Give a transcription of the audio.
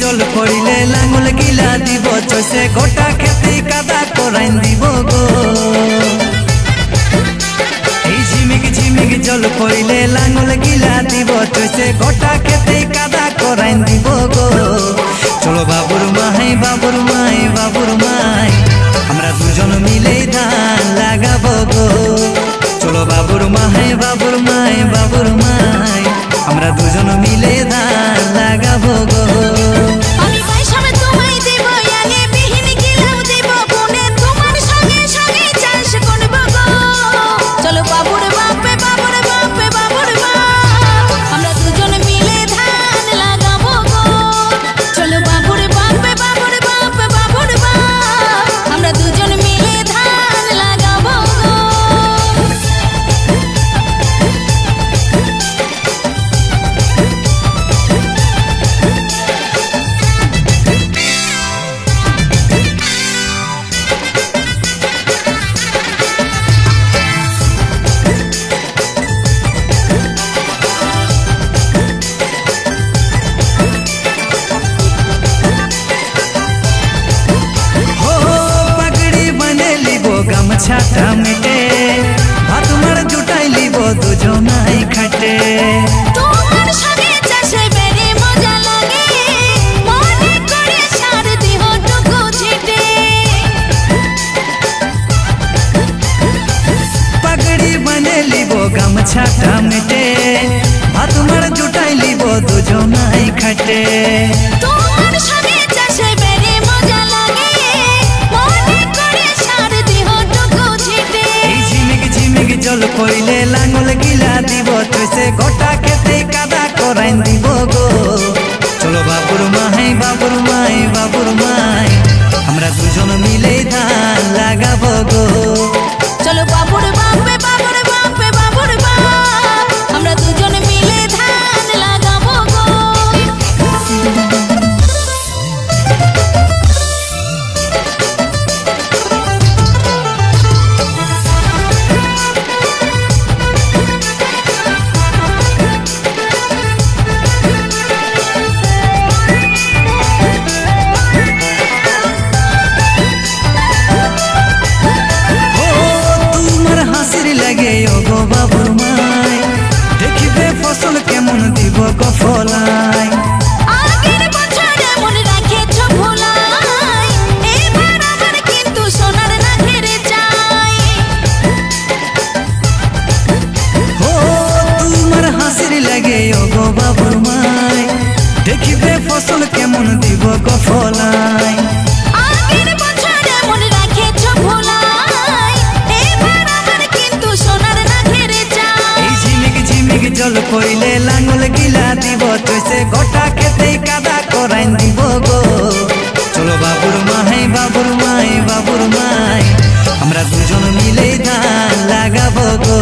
জল পড়িলে লাঙল গিলা দিব চষে গোটা খেতে কাদা করাইন দিব গো। এই ঝিমিক ঝিমিক জল পড়িলে লাঙল গিলা দিব চষে গোটা খেতে কাদা করাইন দিব গো। চলো বাবুর মাই বাবুর মাই বাবুর মাই আমরা দুজন মিলে ধান লাগাবো গো। চলো বাবুর মাই বাবুর মাই বাবুর মাই আমরা দুজন মিলে ধান লাগাবো গো। ছাটা মেটে ভাত মার জুটাই লিব দুজনাই খাটে। তোমার সঙ্গে চাষে বেড়ে মজা লাগে মনে করে সার দিহ টুকু ছিটে। পাগড়ি বানে লিব গামছাটা মেটে ভাত মার জুটাই লিব দুজনাই খাটে। তোমার সঙ্গে চাষে বেড়ে মজা লাগে মনে করে সার দিহ টুকু ছিটে। এই ঝিমিক ঝিমিক জল পড়িলে লাঙল গিলা দিব চষে গোটা খেতে কাদা করাইন দিব গো। চলো বাবুর মাই বাবুর মাই বাবুর মাই আমরা দুজন মিলে ধান লাগাবো গো। চলো বাবুর বাপে বাবুর বাপে বাবুর বাপ আমরা দুজন মিলে ধান লাগাবো গো। বাবুর মাই দেখিবে ফসল কেমন দিব গো ফলাই। আগের বছর এমন রাখেছ ভোলাই এবার আমার কিন্তু সোনার না ঘেরে চাই। ও তোমার হাসির লাগে ও গো বাবুর মাই দেখিবে ফসল কেমন দিব গো ফলাই। আগের বছর এমন রাখেছ ভোলাই এবার আমার কিন্তু সোনার না ঘেরে চাই। এই ঝিমিক ঝিমিক জল পড়িলে লাঙল গিলা দিব চষে গোটা খেতে কাদা করাইন দিব গো। চলো বাবুর মাই বাবুর মাই বাবুর মাই আমরা দুজন মিলে ধান লাগাবো গো।